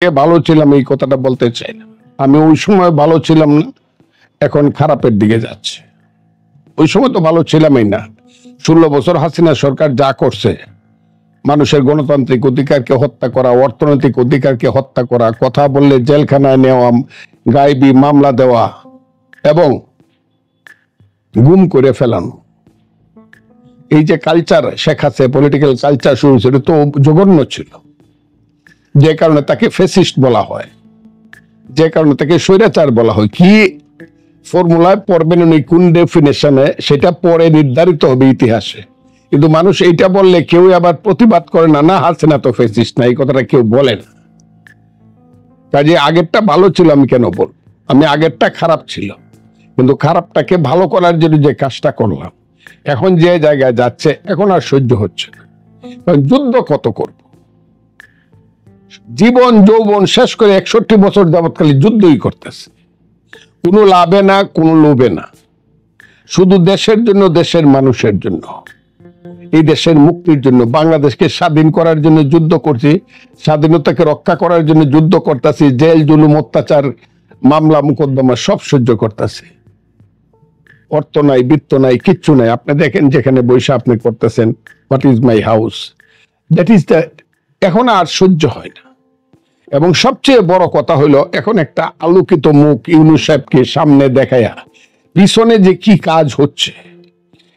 ভালো ছিলাম এই কথাটা বলতে চাই না। আমি ওই সময় ভালো ছিলাম না, এখন খারাপের দিকে যাচ্ছে। ওই সময় তো ভালো ছিলামই না। 16 বছর হাসিনা সরকার যা করছে, মানুষের গণতান্ত্রিক অধিকারকে হত্যা করা, অর্থনৈতিক অধিকারকে হত্যা করা, কথা বললে জেলখানায় নেওয়া, গায়েবী মামলা দেওয়া এবং গুম করে ফেলানো, এই যে culture Sheikh Hasina political culture শুরু ছিল তো জঘন্য ছিল, যে কারণে তাকে ফ্যাসিস্ট বলা হয়, যে কারণে তাকে স্বৈরাচার বলা হয়। কি ফর্মুলায় পড়বেন উনি, কোন ডেফিনেশনে, সেটা পরে নির্ধারিত হবে ইতিহাসে। কিন্তু মানুষ এইটা বললে কেউ আবার প্রতিবাদ করে না, না হাসিনা তো ফ্যাসিস্ট না, এই কথাটা কেউ বলে না। কাজে আগেরটা ভালো ছিল আমি কেন বল, আমি আগেরটা খারাপ ছিল, কিন্তু খারাপটাকে ভালো করার জন্য যে কাজটা করলাম, এখন যে জায়গায় যাচ্ছে এখন আর সহ্য হচ্ছে না। যুদ্ধ কত করব, জীবন যৌবন শেষ করে 61 বছর যাবৎ খালি যুদ্ধই করতেছে, কোনো লাভে না, কোনো লোভে না, শুধু দেশের জন্য, দেশের মানুষের জন্য, এই দেশের মুক্তির জন্য, বাংলাদেশকে স্বাধীন করার জন্য যুদ্ধ করছি, স্বাধীনতাকে রক্ষা করার জন্য যুদ্ধ করতেছি, জেল জুলুম অত্যাচার মামলা মোকদ্দমা সব সহ্য করতেছি, অর্থ নাই, বৃত্ত নাই, কিচ্ছু নাই। আপনি দেখেন যেখানে বৈশা আপনি করতেছেন, what is my house, that is the, এখন আর সহ্য হয় না। এবং সবচেয়ে বড় কথা হলো, এখন একটা আলোকিত মুখ ইউনূস সাহেবকে সামনে দেখায়া পিছনে যে কি কাজ হচ্ছে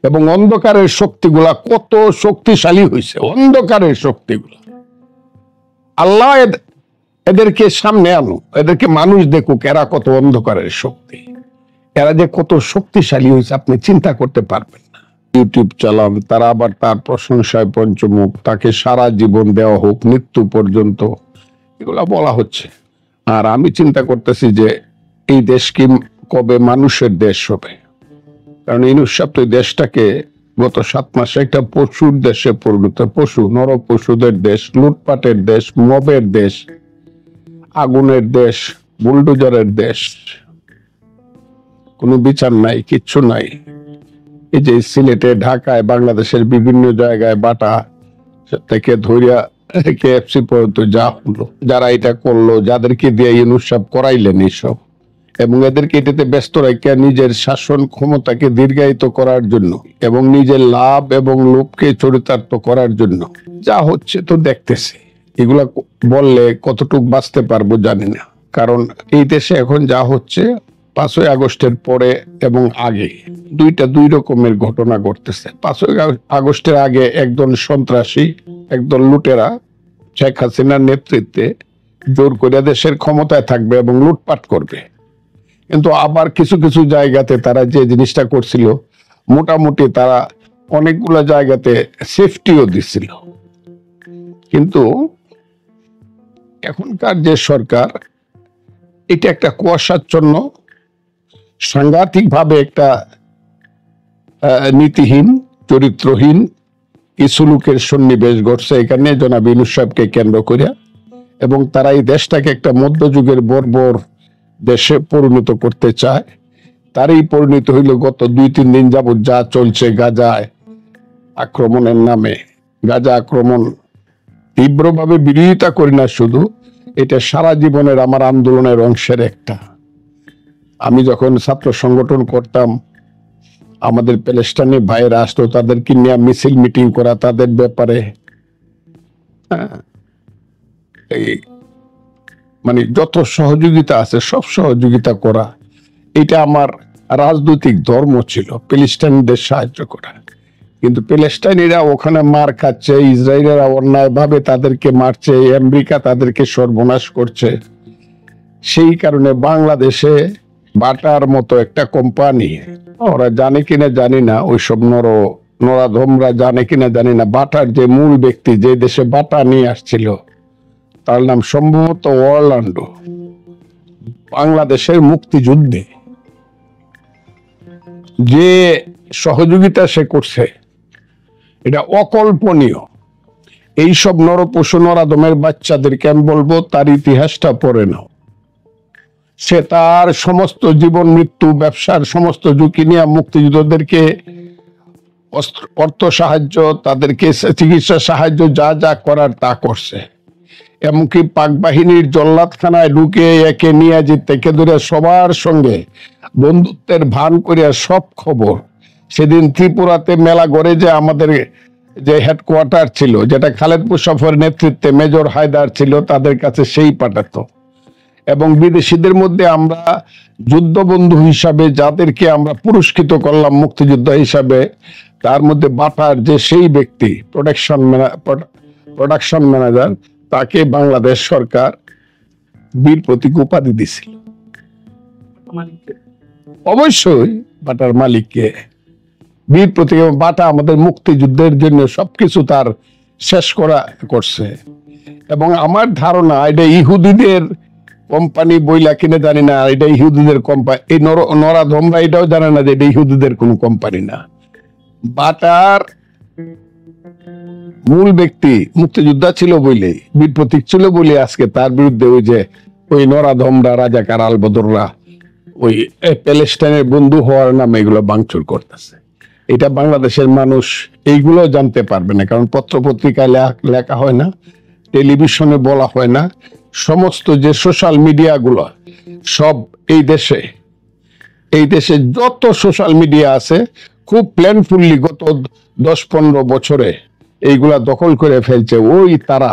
এবং অন্ধকারের শক্তিগুলা কত শক্তিশালী হয়েছে, অন্ধকারের শক্তিগুলা, আল্লাহ এদেরকে সামনে আনো, এদেরকে মানুষ দেখুক এরা কত অন্ধকারের শক্তি, এরা যে কত শক্তিশালী হয়েছে আপনি চিন্তা করতে পারবেন না। ইউটিউব চালান, তারা আবার তার প্রশংসায় পঞ্চমুখ, তাকে সারা জীবন দেওয়া হোক মৃত্যু পর্যন্ত, এগুলা বলা হচ্ছে। আর আমি চিন্তা করতেছি যে এই দেশ কি কবে মানুষের দেশ হবে, কারণ ইউনূস সাহেব তো দেশটাকে গত 7 মাসে একটা পশুর দেশে পরিণত, পশু, নর পশুদের দেশ, লুটপাটের দেশ, মবের দেশ, আগুনের দেশ, বুলডোজারের দেশ, কোনো বিচার নাই, কিচ্ছু নাই। এই যে সিলেটে, ঢাকায়, বাংলাদেশের বিভিন্ন জায়গায় বাটা থেকে ধরিয়া KFC পর্যন্ত যা হলো, যারা এটা করলো, যাদেরকে দিয়ে ইউনূস সাহেব করাইলেন এইসব, এবং এদেরকে এটাতে ব্যস্ত রাখিয়া নিজের শাসন ক্ষমতাকে দীর্ঘায়িত করার জন্য এবং নিজের লাভ এবং লোভকে চরিতার্থ করার জন্য যা হচ্ছে তো দেখতেছি। এগুলা বললে কতটুকু বাঁচতে পারবো জানি না, কারণ এই দেশে এখন যা হচ্ছে 5ই আগস্টের পরে এবং আগে দুই রকমের ঘটনা ঘটতেছে। 5ই আগস্টের আগে একদল সন্ত্রাসী, একদল লুটেরা শেখ হাসিনার নেতৃত্বে জোর করে দেশের ক্ষমতায় থাকবে এবং লুটপাট করবে, কিন্তু আবার কিছু কিছু জায়গাতে তারা যে জিনিসটা করছিল, মোটামুটি তারা অনেকগুলো জায়গাতে সেফটিও দিছিল। কিন্তু এখনকার যে সরকার, এটা একটা কুয়াশাচ্ছন্ন, সাংঘাতিক ভাবে একটা নীতিহীন, চরিত্রহীন কিছু লোকের সন্নিবেশ ঘটছে এখানে জনাব ইউনূস সাহেবকে কেন্দ্র করে, এবং তারা এই দেশটাকে একটা মধ্যযুগের বর্বর দেশে পরিণত করতে চায়। তারই পরিণত হইল গত 2-3 দিন যাবৎ যা চলছে গাজায় আক্রমণের নামে। গাজা আক্রমণ তীব্রভাবে বিরোধিতা করি না শুধু, এটা সারা জীবনের আমার আন্দোলনের অংশের একটা। আমি যখন ছাত্র সংগঠন করতাম, আমাদের প্যালেস্টাইনি ভাইয়েরা আসতো, তাদেরকে নিয়ে মিছিল মিটিং করা, তাদের ব্যাপারে এই মানে যত সহযোগিতা আছে সব সহযোগিতা করা, এটা আমার রাজনৈতিক ধর্ম ছিল, প্যালেস্টাইনিদের সাহায্য করা। কিন্তু প্যালেস্টাইনিরা ওখানে মার খাচ্ছে, ইসরায়েলেরা অন্যায় ভাবে তাদেরকে মারছে, আমেরিকা তাদেরকে সর্বনাশ করছে। সেই কারণে বাংলাদেশে বাটার মতো একটা কোম্পানি, ওরা জানে কিনা জানি না, ওইসব নরাধমরা জানে কিনা জানি না, বাটার যে মূল ব্যক্তি যে দেশে বাটা নিয়ে আসছিল, তার নাম সম্ভবত অরল্যান্ডো, বাংলাদেশের মুক্তিযুদ্ধে যে সহযোগিতা সে করছে এটা অকল্পনীয়। এইসব নরপশু নরাধমের বাচ্চাদেরকে আমি বলবো তার ইতিহাসটা পড়ে নাও। সে তার সমস্ত জীবন মৃত্যু ব্যবসার সমস্ত ঝুঁকি নিয়ে মুক্তিযোদ্ধাদেরকে অর্থ সাহায্য, তাদেরকে চিকিৎসা সাহায্য, যা যা করার তা করছে। এমনকি পাক বাহিনীর জল্লাদখানায় ঢুকে একে নিয়ে যে থেকে ধরে সবার সঙ্গে বন্ধুত্বের ভান করিয়া সব খবর সেদিন ত্রিপুরাতে মেলা গড়ে যে আমাদের যে হেডকোয়ার্টার ছিল, যেটা খালেদ মুশাররফের নেতৃত্বে মেজর হায়দার ছিল, তাদের কাছে সেই পাঠাতো। এবং বিদেশিদের মধ্যে আমরা যুদ্ধ বন্ধু হিসাবে যাদেরকে আমরা পুরস্কৃত করলাম মুক্তিযুদ্ধ হিসাবে, তার মধ্যে বাটার যে সেই ব্যক্তি প্রোডাকশন ম্যানেজার, তাকে বাংলাদেশ সরকার বীর প্রতীক উপাধি দিছিল। অবশ্যই বাটার মালিককে বীর প্রতীক। বাটা আমাদের মুক্তিযুদ্ধের জন্য সবকিছু তার শেষ করছে। এবং আমার ধারণা এটা ইহুদিদের কোম্পানি বইলা কিনে জানি না, এটা ইহুদিদের কোম্পানি। এই নরাধমরা এটাও জানে না যে এটা ইহুদিদের কোনো কোম্পানি না। বাটার মূল ব্যক্তি মুক্তিযোদ্ধা ছিল বলে, বীর প্রতীক ছিল বলে আজকে তার বিরুদ্ধে ওই যে ওই নরাধমরা, রাজাকার, আলবদররা ওই প্যালেস্টাইনের বন্ধু হওয়ার নামে এগুলো ভাঙচুর করতেছে। এটা বাংলাদেশের মানুষ এইগুলো জানতে পারবে না, কারণ পত্র পত্রিকায় লেখা হয় না, টেলিভিশনে বলা হয় না। সমস্ত যে সোশ্যাল মিডিয়া গুলো সব এই দেশে যত সোশ্যাল মিডিয়া আছে খুব প্ল্যানফুললি গত 10-15 বছরে এইগুলা দখল করে ফেলছে ওই তারা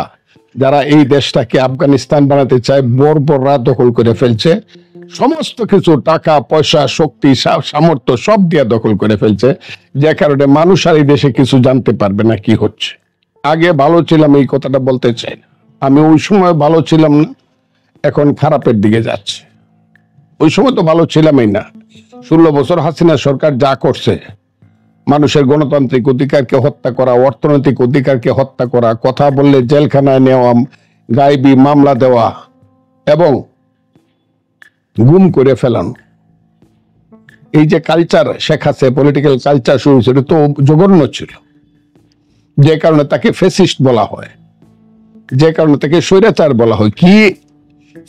যারা এই দেশটাকে আফগানিস্তান বানাতে চায়। বর্বররা দখল করে ফেলছে, সমস্ত কিছু টাকা পয়সা শক্তি সামর্থ্য সব দিয়ে দখল করে ফেলছে, যে কারণে মানুষ আর এই দেশে কিছু জানতে পারবে না কি হচ্ছে। আগে ভালো ছিলাম এই কথাটা বলতে চাই না, আমি ওই সময় ভালো ছিলাম না, এখন খারাপের দিকে যাচ্ছে। ওই সময় তো ভালো ছিলামই না। 16 বছর হাসিনা সরকার যা করছে, মানুষের গণতান্ত্রিক অধিকারকে হত্যা করা, অর্থনৈতিক অধিকারকে হত্যা করা, কথা বললে জেলখানায় নেওয়া, গায়েবী মামলা দেওয়া এবং গুম করে ফেলানো, এই যে culture Sheikh Hasina political culture শুরু হয়েছিল, তো জঘন্য ছিল। যে কারণে তাকে ফ্যাসিস্ট বলা হয়, যে কারণে তাকে স্বৈরাচার বলা হয়। কি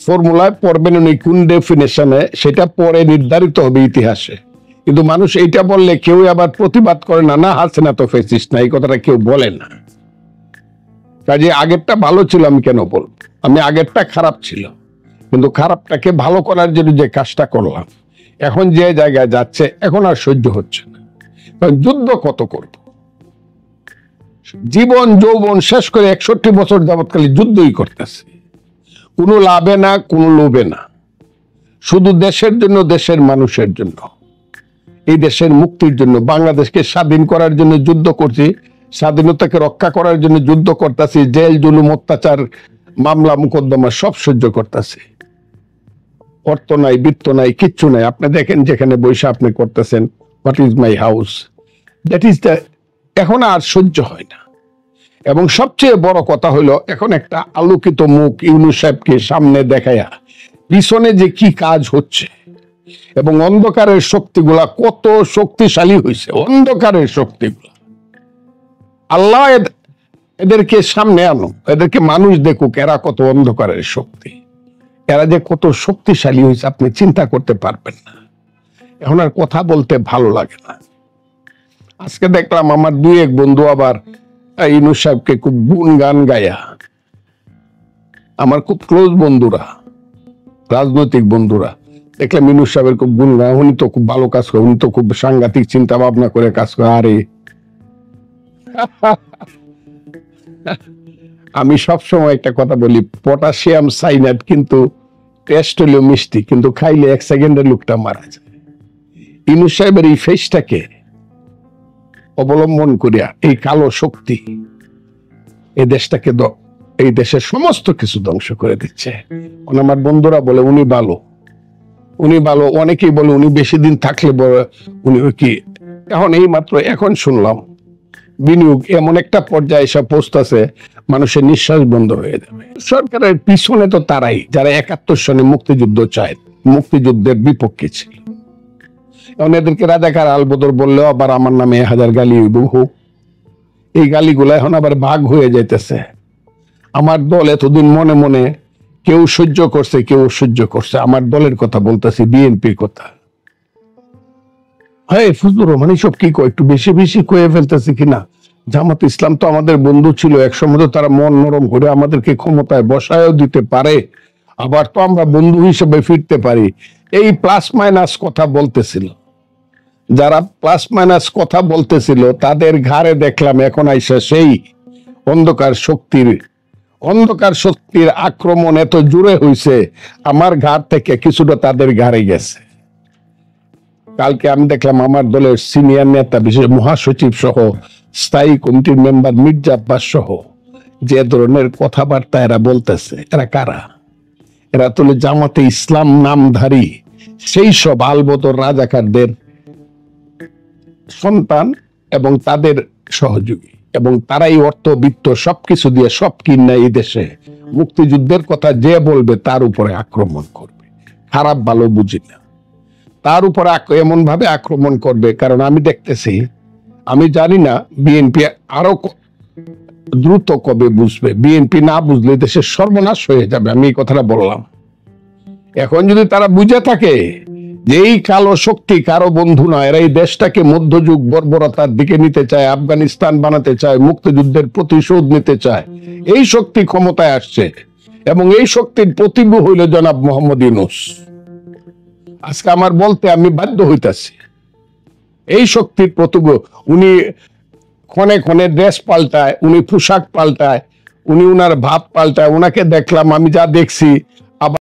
ফর্মুলায় পড়বেন উনি, কোন ডেফিনেশনে, সেটা পরে নির্ধারিত হবে ইতিহাসে। কিন্তু মানুষ এইটা বললে কেউ আবার প্রতিবাদ করে না, না হাসিনা তো ফ্যাসিস্ট না, এই কথাটা কেউ বলে না। কাজে আগেরটা ভালো ছিল আমি কেন বলবো? আমি আগেরটা খারাপ ছিল, কিন্তু খারাপটাকে ভালো করার জন্য যে কাজটা করলাম, এখন যে জায়গায় যাচ্ছে এখন আর সহ্য হচ্ছে না। কারণ যুদ্ধ কত করব, জীবন যৌবন শেষ করে 61 বছর যাবৎকালে যুদ্ধই করতেছে, কোনো লাভে না, কোনো লোভে না, শুধু দেশের জন্য, দেশের মানুষের জন্য, এই দেশের মুক্তির জন্য। বাংলাদেশকে স্বাধীন করার জন্য যুদ্ধ করছি, স্বাধীনতাকে রক্ষা করার জন্য যুদ্ধ করতেছি, জেল জুলুম অত্যাচার মামলা মোকদ্দমা সব সহ্য করতেছি। অর্থ নাই, বৃত্ত নাই, কিচ্ছু নাই। আপনি দেখেন যেখানে বৈশা আপনি করতেছেন, what is my house, that is the. এখন আর সহ্য হয় না। এবং সবচেয়ে বড় কথা হইল, এখন একটা আলোকিত মুখ ইউনূস সাহেবকে সামনে দেখায়া পিছনে যে কি কাজ হচ্ছে এবং অন্ধকারের শক্তিগুলা কত শক্তিশালী হয়েছে, অন্ধকারের শক্তিগুলা, আল্লাহ এদেরকে সামনে আনো, এদেরকে মানুষ দেখুক এরা কত অন্ধকারের শক্তি, এরা যে কত শক্তিশালী হয়েছে আপনি চিন্তা করতে পারবেন না। এখন আর কথা বলতে ভালো লাগে না। আজকে দেখলাম আমার 2-1 বন্ধু আবার ইউনূস সাহেবকে খুব গুণগান গায়া, আমার খুব ক্লোজ বন্ধুরা, রাজনৈতিক বন্ধুরা, দেখলাম ইউনূস সাহেবের খুব গুণগান, উনি তো খুব ভালো কাজ করে, উনি তো খুব সাংঘাতিক চিন্তা ভাবনা করে কাজ করে। আরে আমি সবসময় একটা কথা বলি, পটাশিয়াম সাইনাইড কিন্তু টেস্ট হলেও মিষ্টি, কিন্তু খাইলে 1 সেকেন্ডের লোকটা মারা যায়। ইউনূস সাহেবের এই ফেসটাকে অবলম্বন করিয়া এই কালো শক্তি এই দেশটাকে, এই দেশের সমস্ত কিছু ধ্বংস করে দিচ্ছে। আমার বন্ধুরা বলে উনি ভালো, উনি ভালো, অনেকেই বলে উনি বেশি দিন থাকলে উনি কি। এখন এই মাত্র এখন শুনলাম বিনিয়োগ এমন একটা পর্যায়ে এসে পৌঁছতেছে, মানুষের নিঃশ্বাস বন্ধ হয়ে যাবে। সরকারের পিছনে তো তারাই যারা 71 সনে মুক্তিযুদ্ধ চায়, মুক্তিযুদ্ধের বিপক্ষে ছিল। এখন এদেরকে রাজাকার আলবদর বললেও আবার আমার নামে 1000 গালি হোক। এই গালিগুলো এখন আবার ভাগ হয়ে যাইতেছে। আমার দল এতদিন মনে মনে কেউ সহ্য করছে, কেউ সহ্য করছে। আমার দলের কথা বলতেছি, বিএনপির কথা। হ্যাঁ, ফজলুর রহমান সব কি কয়, একটু বেশি বেশি কয়ে ফেলতেছে কিনা জামাত ইসলাম তো আমাদের বন্ধু ছিল, একসময় তো তারা মন নরম করে আমাদেরকে ক্ষমতায় বসায়ও দিতে পারে, আবার তো আমরা বন্ধু হিসেবে ফিরতে পারি। এই প্লাস মাইনাস কথা বলতেছিল, যারা প্লাস মাইনাস কথা বলতেছিল তাদের ঘাড়ে দেখলাম এখন আইসা সেই অন্ধকার শক্তির আক্রমণ এত জোরে হইছে, আমার ঘাড় থেকে কিছুটা তাদের ঘাড়ে গেছে। কালকে আমি দেখলাম আমার দলের সিনিয়র নেতা, বিশেষ মহাসচিব সহ স্থায়ী কমিটির মেম্বার মির্জা আব্বাস সহ যে ধরনের কথাবার্তা এরা বলতেছে, এরা কারা? এরা তো জামাতে ইসলাম নামধারী সেই সব আলবদর রাজাকারদের সন্তান এবং তাদের সহযোগী, এবং তারাই অর্থবিত্ত সবকিছু দিয়ে সব কিনা এই দেশে মুক্তিযুদ্ধের কথা যে বলবে তার উপরে আক্রমণ করবে। খারাপ ভালো বুঝি না, তার উপরে এমন ভাবে আক্রমণ করবে। কারণ আমি দেখতেছি, আমি জানি না বিএনপি আরো দ্রুত কবে বুঝবে। বিএনপি না বুঝলে দেশের সর্বনাশ হয়ে যাবে, আমি এই কথাটা বললাম। এখন যদি তারা বুঝে থাকে যে এই কালো শক্তি কারো বন্ধু নয়, এরা এই দেশটাকে মধ্যযুগ বর্বরতার দিকে নিতে চায়, আফগানিস্তান বানাতে চায়, মুক্তিযুদ্ধের প্রতিশোধ নিতে চায়, এই শক্তি ক্ষমতায় আসছে এবং এই শক্তির প্রতিভূ হইল জনাব মোহাম্মদ ইউনূস। আজকে আমার বলতে আমি বাধ্য হইতাছি, এই শক্তির প্রতিভূ। উনি ক্ষণে ক্ষণে ড্রেস পাল্টায়, উনি পোশাক পাল্টায়, উনি উনার ভাব পাল্টায়। ওনাকে দেখলাম, আমি যা দেখছি